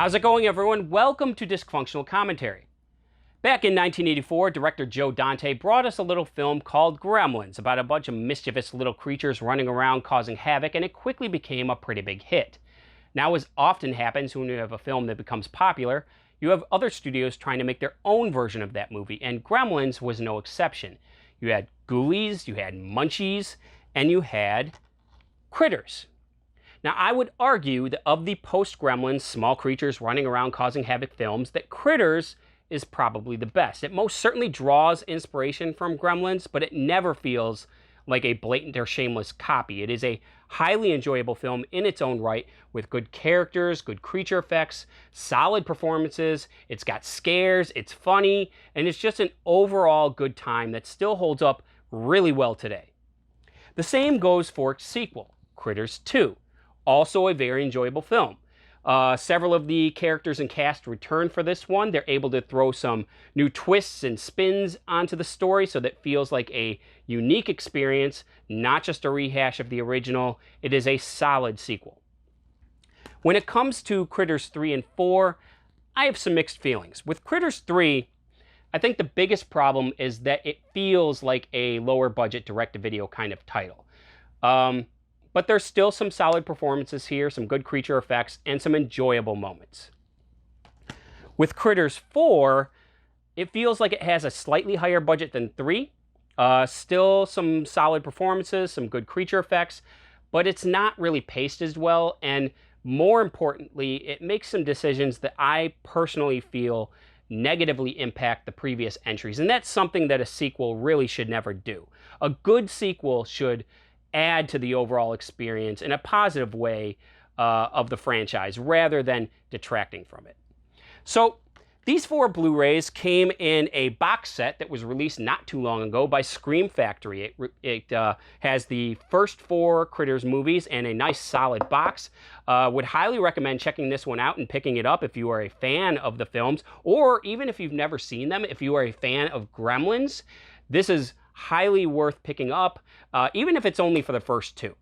How's it going, everyone? Welcome to Dysfunctional Commentary. Back in 1984, director Joe Dante brought us a little film called Gremlins about a bunch of mischievous little creatures running around causing havoc, and it quickly became a pretty big hit. Now, as often happens when you have a film that becomes popular, you have other studios trying to make their own version of that movie, and Gremlins was no exception. You had Ghoulies, you had Munchies, and you had Critters. Now, I would argue that of the post-Gremlins, small creatures running around causing havoc films, that Critters is probably the best. It most certainly draws inspiration from Gremlins, but it never feels like a blatant or shameless copy. It is a highly enjoyable film in its own right, with good characters, good creature effects, solid performances. It's got scares, it's funny, and it's just an overall good time that still holds up really well today. The same goes for its sequel, Critters 2. Also a very enjoyable film. Several of the characters and cast return for this one. They're able to throw some new twists and spins onto the story so that it feels like a unique experience, not just a rehash of the original. It is a solid sequel. When it comes to Critters 3 and 4, I have some mixed feelings. With Critters 3, I think the biggest problem is that it feels like a lower budget direct-to-video kind of title. But there's still some solid performances here, some good creature effects, and some enjoyable moments. With Critters 4, it feels like it has a slightly higher budget than 3. Still some solid performances, some good creature effects, but it's not really paced as well, and more importantly, it makes some decisions that I personally feel negatively impact the previous entries, and that's something that a sequel really should never do. A good sequel should add to the overall experience in a positive way of the franchise rather than detracting from it. So these 4 Blu-rays came in a box set that was released not too long ago by Scream Factory. It has the first 4 Critters movies in a nice solid box. Would highly recommend checking this one out and picking it up if you are a fan of the films, or even if you've never seen them, if you are a fan of Gremlins, this is highly worth picking up, even if it's only for the first 2.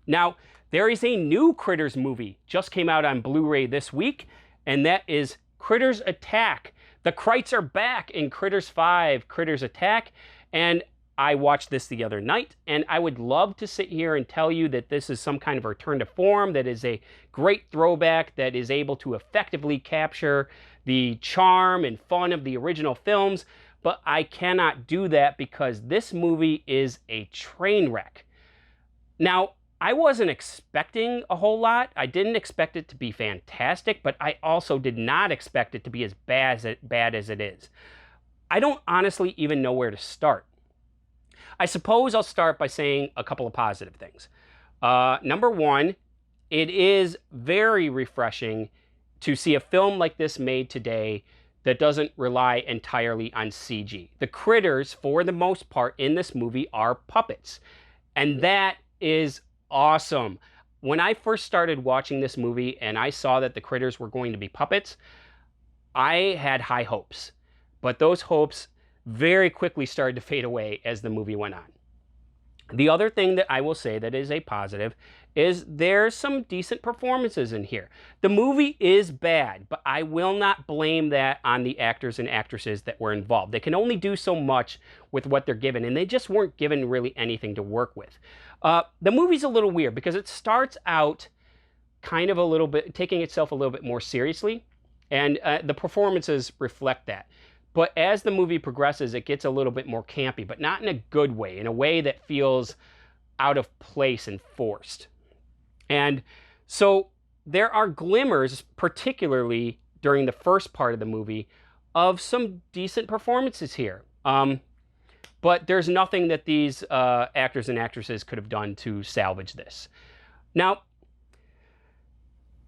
Now, there is a new Critters movie just came out on Blu-ray this week, and that is Critters Attack. The Krites are back in Critters 5, Critters Attack, and I watched this the other night, and I would love to sit here and tell you that this is some kind of return to form, that is a great throwback, that is able to effectively capture the charm and fun of the original films, but I cannot do that because this movie is a train wreck. Now, I wasn't expecting a whole lot. I didn't expect it to be fantastic, but I also did not expect it to be as bad as it is. I don't honestly even know where to start. I suppose I'll start by saying a couple of positive things. Number one, it is very refreshing to see a film like this made today that doesn't rely entirely on CG. The critters, for the most part, in this movie are puppets. And that is awesome. When I first started watching this movie and I saw that the critters were going to be puppets, I had high hopes. But those hopes very quickly started to fade away as the movie went on. The other thing that I will say that is a positive is there's some decent performances in here. The movie is bad, but I will not blame that on the actors and actresses that were involved. They can only do so much with what they're given, and they just weren't given really anything to work with. The movie's a little weird because it starts out kind of a little bit, taking itself a little bit more seriously, and the performances reflect that. But as the movie progresses, it gets a little bit more campy, but not in a good way, in a way that feels out of place and forced. And so there are glimmers, particularly during the first part of the movie, of some decent performances here. But there's nothing that these actors and actresses could have done to salvage this. Now,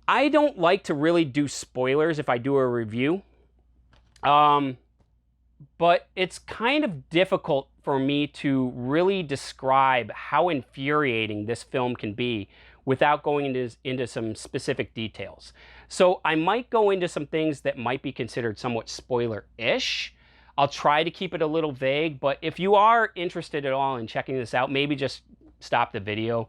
I don't like to really do spoilers if I do a review. But it's kind of difficult for me to really describe how infuriating this film can be without going into some specific details. So I might go into some things that might be considered somewhat spoiler-ish. I'll try to keep it a little vague, but if you are interested at all in checking this out, maybe just stop the video.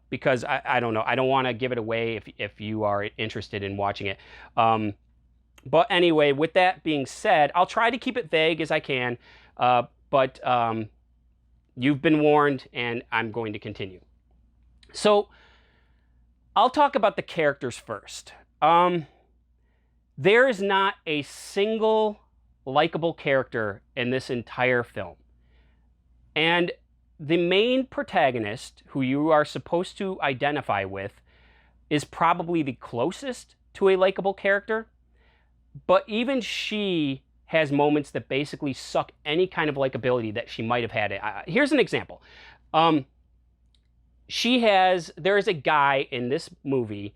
because I don't know. I don't want to give it away if you are interested in watching it. But anyway, with that being said, I'll try to keep it vague as I can, but you've been warned, and I'm going to continue. So I'll talk about the characters first. There is not a single likable character in this entire film. And the main protagonist, who you are supposed to identify with, is probably the closest to a likable character. But even she has moments that basically suck any kind of likability that she might have had. Here's an example. There is a guy in this movie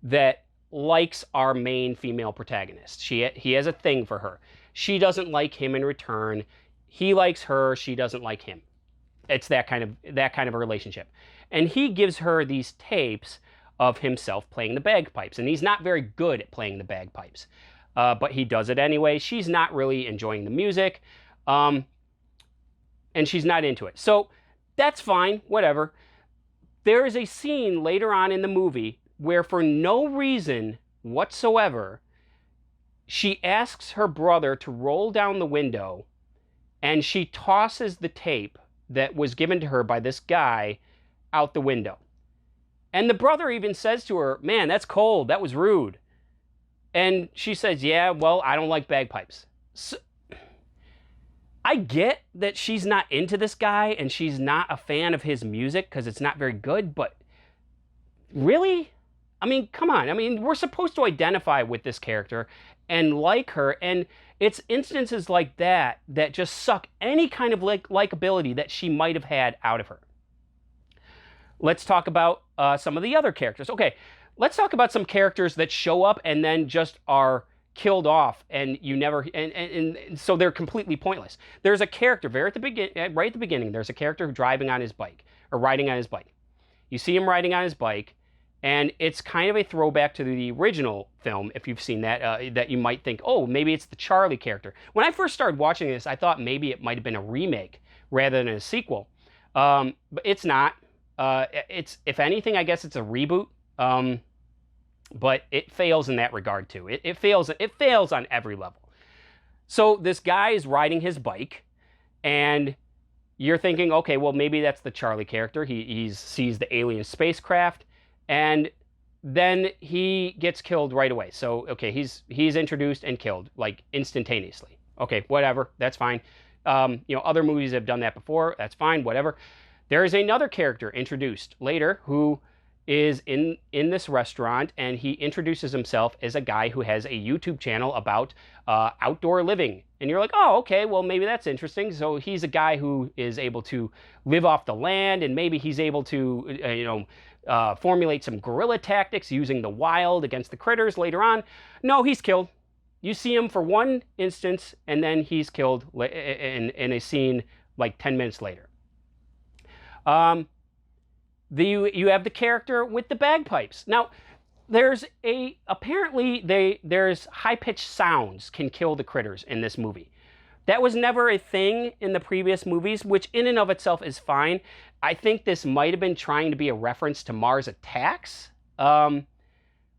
that likes our main female protagonist. He has a thing for her. She doesn't like him in return. He likes her. She doesn't like him. It's that kind of a relationship. And he gives her these tapes of himself playing the bagpipes. And he's not very good at playing the bagpipes. But he does it anyway. She's not really enjoying the music. And she's not into it. So that's fine. Whatever. There is a scene later on in the movie where, for no reason whatsoever, she asks her brother to roll down the window, and she tosses the tape that was given to her by this guy out the window. And the brother even says to her, "Man, that's cold. That was rude." And she says, "Yeah, well, I don't like bagpipes." So, I get that she's not into this guy and she's not a fan of his music because it's not very good, but really? I mean, come on. I mean, we're supposed to identify with this character and like her, and it's instances like that that just suck any kind of likability that she might have had out of her. Let's talk about some of the other characters. Okay, let's talk about some characters that show up and then just are killed off, and you never, and so they're completely pointless. There's a character right at the beginning. There's a character driving on his bike or riding on his bike. You see him riding on his bike, and it's kind of a throwback to the original film. If you've seen that, that you might think, oh, maybe it's the Charlie character. When I first started watching this, I thought maybe it might have been a remake rather than a sequel, but it's not. It's, if anything, I guess it's a reboot. But it fails in that regard too. It fails on every level. So this guy is riding his bike, and you're thinking, okay, well, maybe that's the Charlie character. He sees the alien spacecraft, and then he gets killed right away. So, okay, he's introduced and killed, like, instantaneously. Okay, whatever, that's fine. Other movies have done that before. That's fine, whatever. There is another character introduced later who is in this restaurant, and he introduces himself as a guy who has a YouTube channel about outdoor living. And you're like, oh, okay, well, maybe that's interesting. So he's a guy who is able to live off the land, and maybe he's able to, formulate some guerrilla tactics using the wild against the critters later on. No, he's killed. You see him for one instance, and then he's killed in a scene like 10 minutes later. You have the character with the bagpipes. Now, there's high-pitched sounds can kill the critters in this movie. That was never a thing in the previous movies, which in and of itself is fine. I think this might have been trying to be a reference to Mars Attacks,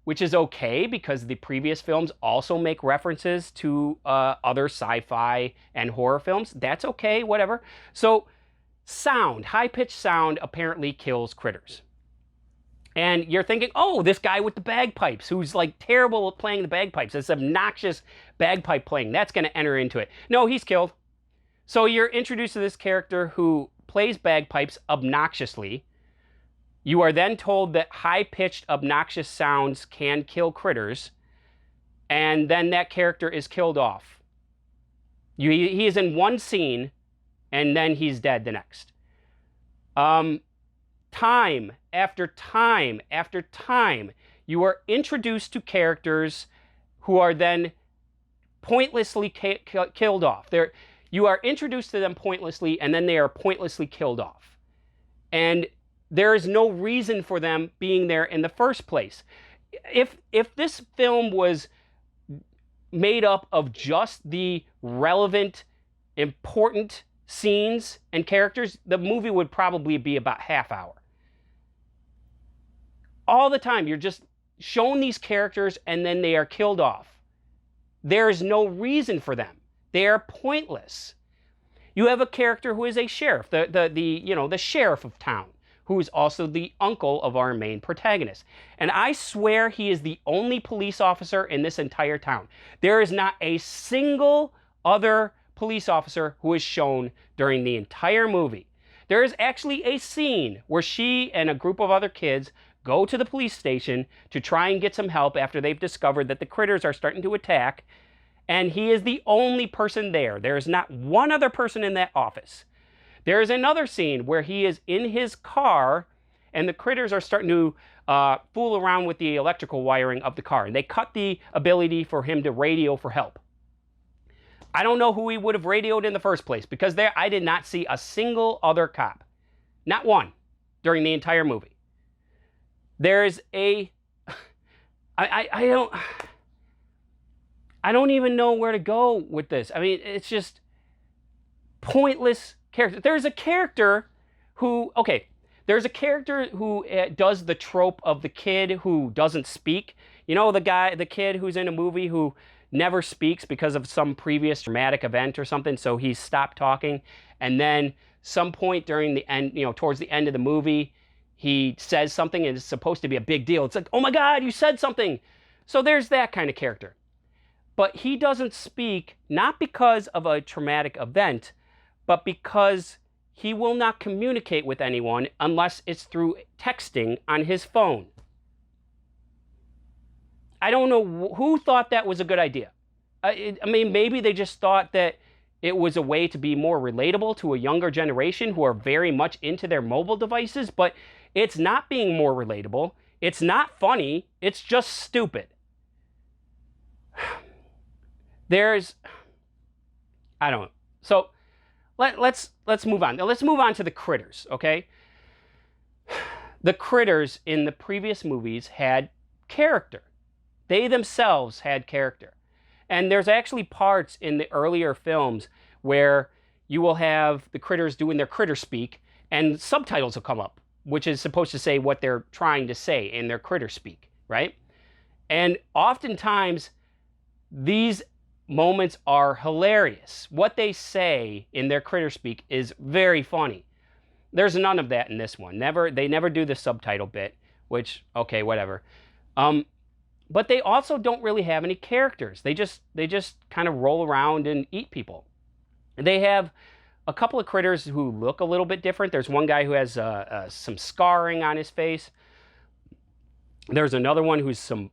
which is okay because the previous films also make references to other sci-fi and horror films. That's okay, whatever. So, high-pitched sound apparently kills critters. And you're thinking, oh, this guy with the bagpipes, who's like terrible at playing the bagpipes, this obnoxious bagpipe playing, that's going to enter into it. No, he's killed. So you're introduced to this character who plays bagpipes obnoxiously. You are then told that high-pitched, obnoxious sounds can kill critters. And then that character is killed off. He is in one scene, and then he's dead the next. Time after time after time, you are introduced to characters who are then pointlessly killed off. You are introduced to them pointlessly, and then they are pointlessly killed off. And there is no reason for them being there in the first place. If this film was made up of just the relevant, important scenes and characters, the movie would probably be about half hour. All the time, you're just shown these characters and then they are killed off. There is no reason for them. They are pointless. You have a character who is a sheriff, the sheriff of town, who is also the uncle of our main protagonist. And I swear he is the only police officer in this entire town. There is not a single other police officer who is shown during the entire movie. There is actually a scene where she and a group of other kids go to the police station to try and get some help after they've discovered that the critters are starting to attack, and he is the only person there. There is not one other person in that office. There is another scene where he is in his car and the critters are starting to fool around with the electrical wiring of the car, and they cut the ability for him to radio for help. I don't know who he would have radioed in the first place, because there I did not see a single other cop. Not one during the entire movie. There's a... I don't even know where to go with this. I mean, it's just pointless character. There's a character who... Okay, there's a character who does the trope of the kid who doesn't speak. You know, the kid who's in a movie who never speaks because of some previous traumatic event or something, so he's stopped talking, and then some point during the end, towards the end of the movie, he says something and it's supposed to be a big deal. It's like, oh my God, you said something. So there's that kind of character. But he doesn't speak, not because of a traumatic event, but because he will not communicate with anyone unless it's through texting on his phone. I don't know who thought that was a good idea. I mean, maybe they just thought that it was a way to be more relatable to a younger generation who are very much into their mobile devices, but it's not being more relatable. It's not funny. It's just stupid. I don't know. So let's move on. Now let's move on to the critters, okay? The critters in the previous movies had character. They themselves had character. And there's actually parts in the earlier films where you will have the critters doing their critter speak and subtitles will come up, which is supposed to say what they're trying to say in their critter speak, right? And oftentimes these moments are hilarious. What they say in their critter speak is very funny. There's none of that in this one. They never do the subtitle bit, which, okay, whatever. But they also don't really have any characters. They just kind of roll around and eat people. They have a couple of critters who look a little bit different. There's one guy who has some scarring on his face. There's another one who's some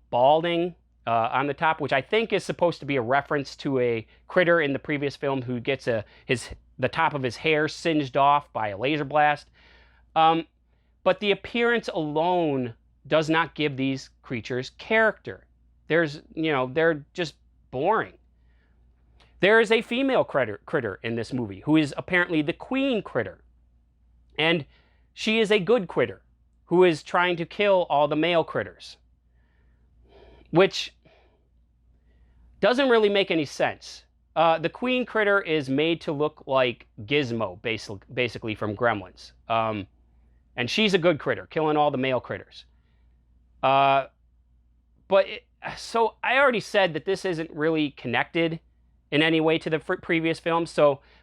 balding on the top, which I think is supposed to be a reference to a critter in the previous film who gets the top of his hair singed off by a laser blast. But the appearance alone does not give these creatures character. They're just boring. There is a female critter in this movie who is apparently the queen critter. And she is a good critter who is trying to kill all the male critters, which doesn't really make any sense. The queen critter is made to look like Gizmo, basically from Gremlins. And she's a good critter, killing all the male critters. So I already said that this isn't really connected in any way to the previous films.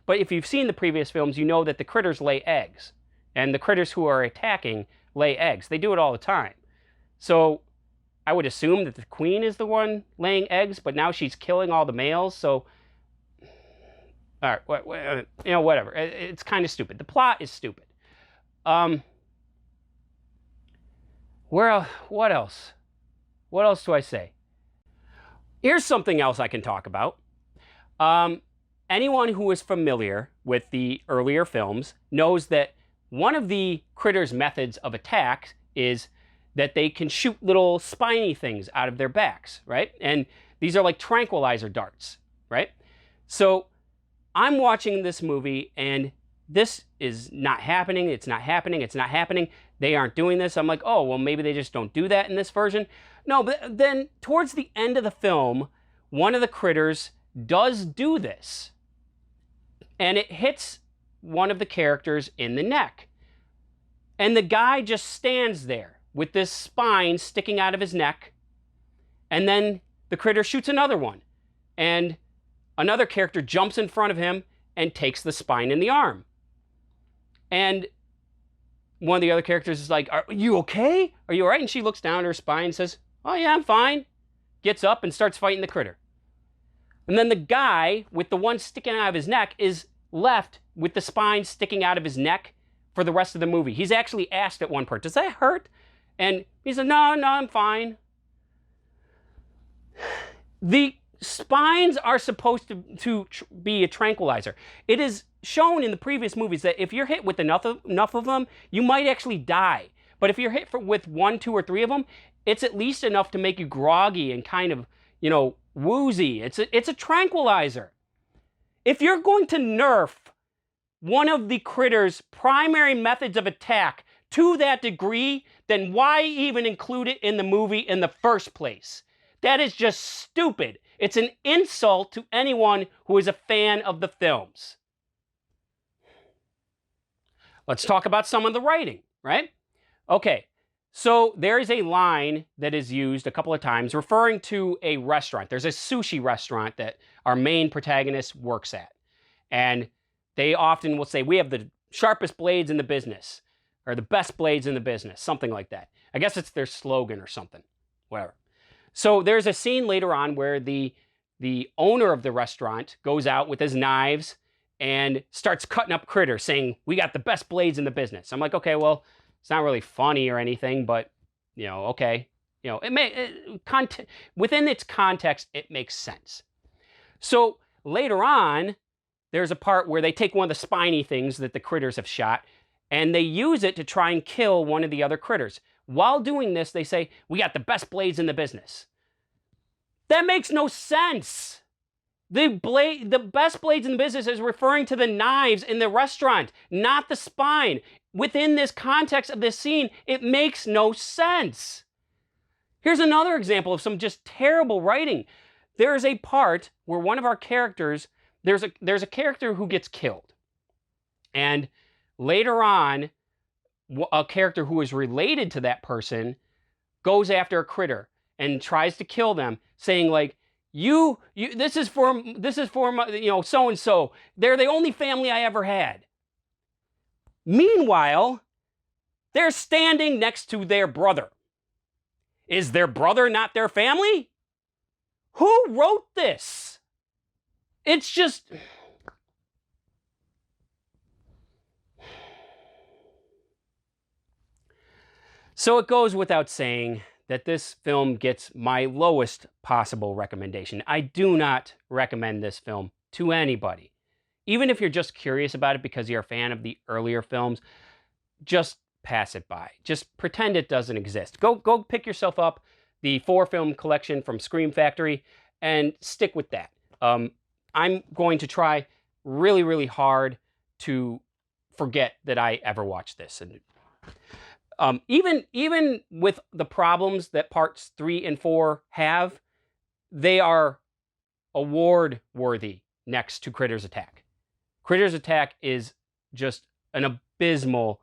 But if you've seen the previous films, you know that the critters lay eggs, and the critters who are attacking lay eggs. They do it all the time. So I would assume that the queen is the one laying eggs, but now she's killing all the males. So, all right, whatever. It's kind of stupid. The plot is stupid. What else? What else do I say? Here's something else I can talk about. Anyone who is familiar with the earlier films knows that one of the critters' methods of attack is that they can shoot little spiny things out of their backs, right? And these are like tranquilizer darts, right? So I'm watching this movie and this is not happening. It's not happening. It's not happening. They aren't doing this. I'm like, oh, well, maybe they just don't do that in this version. No, but then towards the end of the film, one of the critters does do this. And it hits one of the characters in the neck. And the guy just stands there with this spine sticking out of his neck, and then the critter shoots another one, and another character jumps in front of him and takes the spine in the arm. And one of the other characters is like, "Are you okay? Are you all right?" And she looks down at her spine and says, "Oh yeah, I'm fine." Gets up and starts fighting the critter. And then the guy with the one sticking out of his neck is left with the spine sticking out of his neck for the rest of the movie. He's actually asked at one part, "Does that hurt?" And he said, no, I'm fine. The spines are supposed to be a tranquilizer. It is shown in the previous movies that if you're hit with enough of them, you might actually die. But if you're hit with 1, 2, or 3 of them, it's at least enough to make you groggy and kind of, woozy. It's a tranquilizer. If you're going to nerf one of the critter's primary methods of attack to that degree, then why even include it in the movie in the first place? That is just stupid. It's an insult to anyone who is a fan of the films. Let's talk about some of the writing, right? Okay, so there is a line that is used a couple of times referring to a restaurant. There's a sushi restaurant that our main protagonist works at. And they often will say, "We have the sharpest blades in the business," or "the best blades in the business," something like that. I guess it's their slogan or something, whatever. So there's a scene later on where the owner of the restaurant goes out with his knives and starts cutting up critters, saying, "We got the best blades in the business." I'm like, okay, well, it's not really funny or anything, but, okay. Within its context, it makes sense. So later on, there's a part where they take one of the spiny things that the critters have shot, and they use it to try and kill one of the other critters. While doing this, they say, "We got the best blades in the business." That makes no sense. The best blades in the business is referring to the knives in the restaurant, not the spine. Within this context of this scene, it makes no sense. Here's another example of some just terrible writing. There's a part where one of our characters, there's a character who gets killed. And later on, a character who is related to that person goes after a critter and tries to kill them, saying like, this is for my, so and so. They're the only family I ever had. Meanwhile, they're standing next to their brother. Is their brother not their family? Who wrote this? It's just... So it goes without saying that this film gets my lowest possible recommendation. I do not recommend this film to anybody. Even if you're just curious about it because you're a fan of the earlier films, just pass it by. Just pretend it doesn't exist. Go pick yourself up the 4-film collection from Scream Factory and stick with that. I'm going to try really, really hard to forget that I ever watched this. And even with the problems that parts 3 and 4 have, they are award-worthy next to Critters Attack. Critters Attack is just an abysmal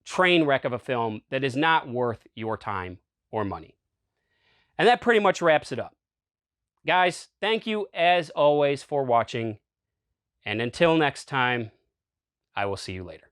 train wreck of a film that is not worth your time or money. And that pretty much wraps it up. Guys, thank you as always for watching. And until next time, I will see you later.